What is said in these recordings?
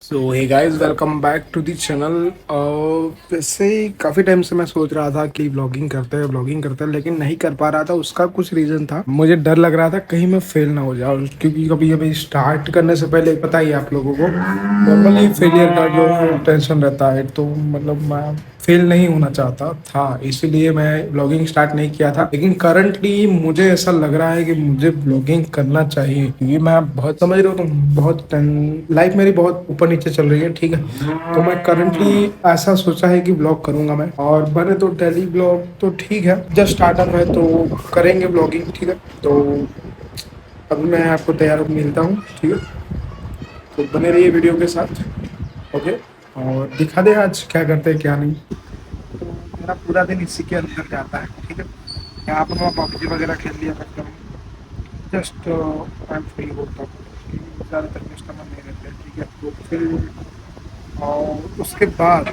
So hey guys, welcome back to the channel. वैसे काफ़ी time से मैं सोच रहा था कि व्लॉगिंग करते हैं लेकिन नहीं कर पा रहा था। उसका कुछ रीज़न था, मुझे डर लग रहा था कहीं मैं फेल ना हो जाऊँ, क्योंकि कभी कभी स्टार्ट करने से पहले पता ही है आप लोगों को नॉर्मली फेलियर का जो टेंशन रहता है। तो मतलब मैं फेल नहीं होना चाहता था, इसीलिए मैं ब्लॉगिंग स्टार्ट नहीं किया था। लेकिन करंटली मुझे ऐसा लग रहा है कि मुझे ब्लॉगिंग करना चाहिए, क्योंकि मैं बहुत समझ रहे हो तुम, बहुत लाइफ मेरी बहुत ऊपर नीचे चल रही है, ठीक है। तो मैं करंटली ऐसा सोचा है कि ब्लॉग करूंगा मैं, और बने तो डेली ब्लॉग तो ठीक है, जस्ट स्टार्टअप है तो करेंगे ब्लॉगिंग, ठीक है। तो अभी मैं आपको तैयार होकर मिलता हूँ, ठीक है। तो बने रहिए वीडियो के साथ, ओके। और दिखा दे आज क्या करते हैं क्या नहीं। तो मेरा पूरा दिन इसी के अंदर जाता है, ठीक है। यहाँ पर मैं पबजी वगैरह खेल लिया करता हूँ, जस्ट आई एम फ्री होता हूँ, क्योंकि ज़्यादातर कस्टमर नहीं रहते हैं, ठीक है। तो फिर और उसके बाद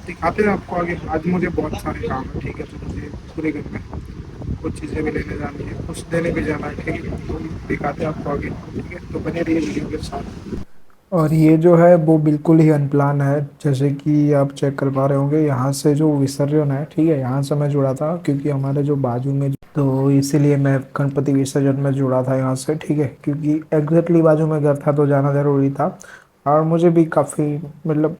दिखाते हैं आपको आगे। आज मुझे बहुत सारे काम है, ठीक है। तो मुझे पूरे घर में कुछ चीज़ें भी लेने जानी है, कुछ देने भी जाना है, ठीक है। तो दिखाते हैं आपको आगे, ठीक है। तो बने रहिए वीडियो के साथ। और ये जो है वो बिल्कुल ही अनप्लान है, जैसे कि आप चेक कर पा रहे होंगे। यहाँ से जो विसर्जन है, ठीक है, यहाँ से मैं जुड़ा था क्योंकि हमारे जो बाजू में, तो इसीलिए मैं गणपति विसर्जन में जुड़ा था यहाँ से, ठीक है। क्योंकि एग्जैक्टली बाजू में घर था तो जाना ज़रूरी था, और मुझे भी काफ़ी मतलब,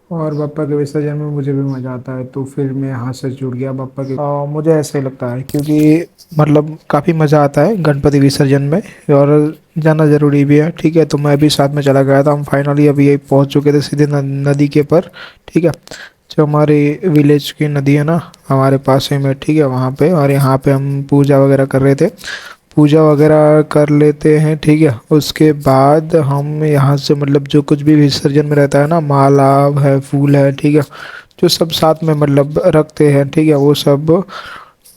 और पापा के विसर्जन में मुझे भी मज़ा आता है, तो फिर मैं यहाँ से जुड़ गया पापा के। मुझे ऐसे ही लगता है क्योंकि मतलब काफ़ी मज़ा आता है गणपति विसर्जन में, और जाना ज़रूरी भी है, ठीक है। तो मैं भी साथ में चला गया था। हम फाइनली अभी यही पहुँच चुके थे सीधे नदी के पर, ठीक है। जो हमारे विलेज की नदी है ना, हमारे पास ही में, ठीक है, वहाँ पे। और यहाँ पे हम पूजा वगैरह कर रहे थे, पूजा वगैरह कर लेते हैं, ठीक है। उसके बाद हम यहाँ से मतलब जो कुछ भी विसर्जन में रहता है ना, माला है, फूल है, ठीक है, जो सब साथ में मतलब रखते हैं, ठीक है, वो सब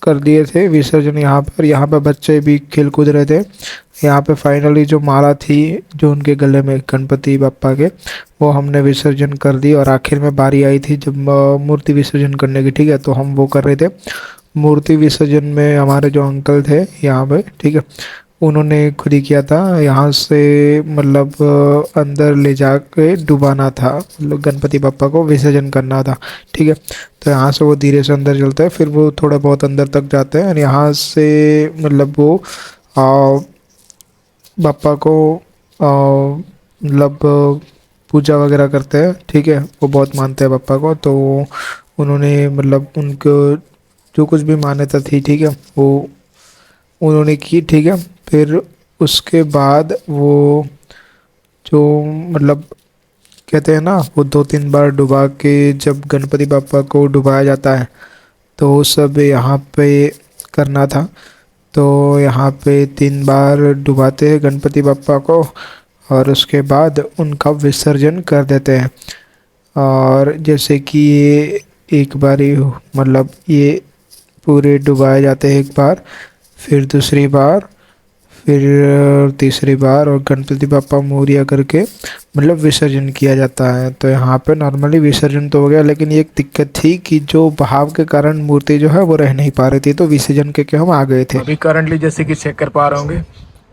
कर दिए थे विसर्जन यहाँ पर। यहाँ पे बच्चे भी खेल कूद रहे थे। यहाँ पे फाइनली जो माला थी जो उनके गले में गणपति बप्पा के, वो हमने विसर्जन कर दी। और आखिर में बारी आई थी जब मूर्ति विसर्जन करने की, ठीक है। तो हम वो कर रहे थे। मूर्ति विसर्जन में हमारे जो अंकल थे यहाँ पे, ठीक है, उन्होंने खुद ही किया था। यहाँ से मतलब अंदर ले जाके डुबाना था, मतलब गणपति बप्पा को विसर्जन करना था, ठीक है। तो यहाँ से वो धीरे से अंदर चलता है, फिर वो थोड़ा बहुत अंदर तक जाते हैं, और यहाँ से मतलब वो आ, बप्पा को मतलब पूजा वगैरह करते हैं, ठीक है। वो बहुत मानते हैं बप्पा को, तो उन्होंने मतलब उनको जो कुछ भी मान्यता थी, ठीक है, वो उन्होंने की, ठीक है। फिर उसके बाद वो जो मतलब कहते हैं ना, वो 2-3 बार डुबा के जब गणपति बापा को डुबाया जाता है, तो वो सब यहाँ पे करना था। तो यहाँ पे 3 बार डुबाते हैं गणपति बापा को, और उसके बाद उनका विसर्जन कर देते हैं। और जैसे कि ये एक बार ही मतलब ये पूरे डुबाए जाते हैं एक बार, फिर दूसरी बार, फिर तीसरी बार, और गणपति बापा मोरिया करके मतलब विसर्जन किया जाता है। तो यहाँ पे नॉर्मली विसर्जन तो हो गया, लेकिन ये एक दिक्कत थी कि जो बहाव के कारण मूर्ति जो है वो रह नहीं पा रही थी, तो विसर्जन के हम आ गए थे। अभी करंटली जैसे कि चेक कर पा रहे होंगे,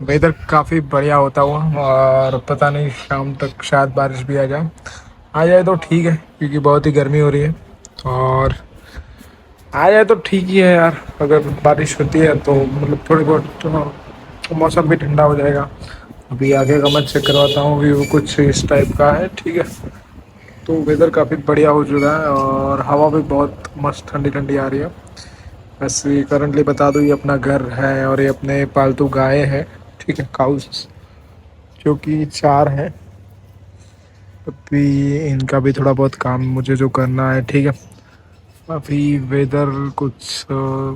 वेदर काफ़ी बढ़िया होता हुआ, और पता नहीं शाम तक शायद बारिश भी आ जाए तो ठीक है, क्योंकि बहुत ही गर्मी हो रही है। और आ जाए तो ठीक ही है यार, अगर बारिश होती है तो मतलब थोड़ी बहुत तो मौसम भी ठंडा हो जाएगा। अभी आगे का मैं चेक करवाता हूँ, व्यू कुछ इस टाइप का है, ठीक है। तो वेदर काफ़ी बढ़िया हो चुका है, और हवा भी बहुत मस्त ठंडी ठंडी आ रही है। वैसे करंटली बता दूँ, ये अपना घर है, और ये अपने पालतू गाय है, ठीक है, काउस, जो कि 4 हैं। अभी इनका भी थोड़ा बहुत काम मुझे जो करना है, ठीक है। अभी वेदर कुछ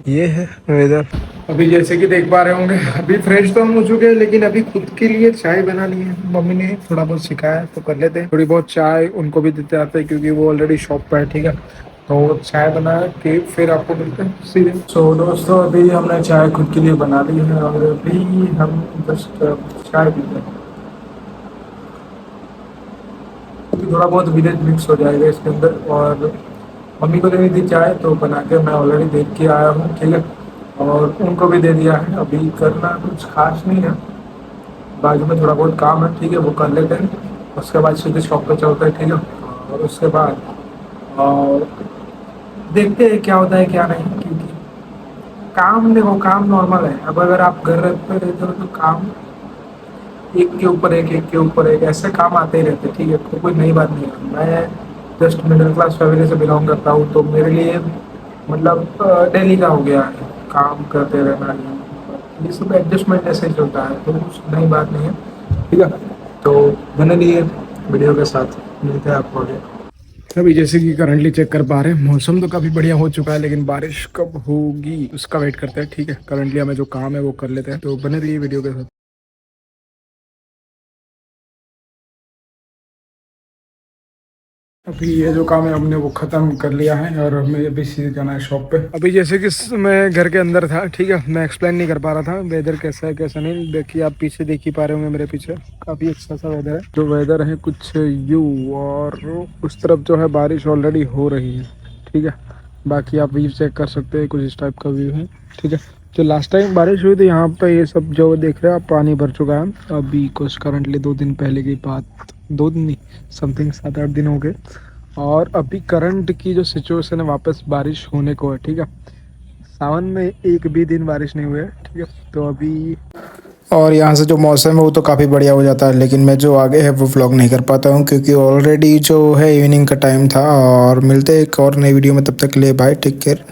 ये है वेदर। अभी जैसे कि देख पा रहे होंगे, अभी फ्रेश तो हम हो चुके हैं, लेकिन अभी खुद के लिए चाय बनानी है। मम्मी ने थोड़ा बहुत सिखाया है तो कर लेते हैं। थोड़ी बहुत चाय उनको भी देते आते हैं, क्योंकि वो ऑलरेडी शॉप पे है, ठीक है। तो चाय बना के फिर आपको मिलते हैं सीधे। सो दोस्तों, अभी हमने चाय खुद के लिए बना ली है, और अभी हम जस्ट चाय पीते हैं। थोड़ा बहुत विलेज मिक्स हो जाएगा इसके अंदर। और मम्मी को देनी थी चाय, तो बना के मैं ऑलरेडी देख के आया हूँ, ठीक है। और उनको भी दे दिया है। अभी करना कुछ खास नहीं है, बाजू में थोड़ा बहुत काम है, ठीक है, वो कर लेते हैं। उसके बाद सीधे शॉप पे चलते हैं, ठीक है। और उसके बाद और देखते हैं क्या होता है क्या नहीं, क्योंकि काम देखो, काम नॉर्मल है। अब अगर आप घर पे रहते हो तो काम एक के ऊपर एक के ऊपर एक ऐसे काम आते ही रहते, ठीक है। तो कोई नई बात नहीं है। मैं जस्ट मिडिल क्लास फैमिली से बिलोंग करता हूँ, तो मेरे लिए मतलब डेली का हो गया है काम करते रहना। ये सब एडजस्टमेंट ऐसे ही चलता है, तो कुछ नई बात नहीं है, ठीक है। तो बने लिए वीडियो के साथ, मिलते हैं आपको आगे। अभी जैसे कि करंटली चेक कर पा रहे हैं, मौसम तो काफ़ी बढ़िया हो चुका है, लेकिन बारिश कब होगी उसका वेट करते हैं, ठीक है। करंटली हमें जो काम है वो कर लेते हैं, तो बने रहिए वीडियो के साथ। अभी ये जो काम है हमने वो ख़त्म कर लिया है, और हमें अभी सीधे जाना है शॉप पे। अभी जैसे कि मैं घर के अंदर था, ठीक है। मैं एक्सप्लेन नहीं कर पा रहा था वेदर कैसा है कैसा नहीं। देखिए आप पीछे देख ही पा रहे होंगे, मेरे पीछे काफ़ी अच्छा सा वेदर है। जो वेदर है कुछ यू, और उस तरफ जो है बारिश ऑलरेडी हो रही है, ठीक है। बाकी आप व्यू चेक कर सकते हैं, कुछ इस टाइप का व्यू है, ठीक है। जो लास्ट टाइम बारिश हुई थी यहाँ पे, ये सब जो देख रहे हैं आप पानी भर चुका है। अभी कुछ करंटली 2 दिन पहले की बात, 2 दिन नहीं, समथिंग 7-8 दिन हो गए। और अभी करंट की जो सिचुएशन है, वापस बारिश होने को है, ठीक है। सावन में एक भी दिन बारिश नहीं हुई है, ठीक है। तो अभी और यहाँ से जो मौसम है वो तो काफ़ी बढ़िया हो जाता है, लेकिन मैं जो आगे है वो व्लॉग नहीं कर पाता हूँ, क्योंकि ऑलरेडी जो है इवनिंग का टाइम था। और मिलते हैं एक और नई वीडियो में, तब तक के लिए बाय, टेक केयर।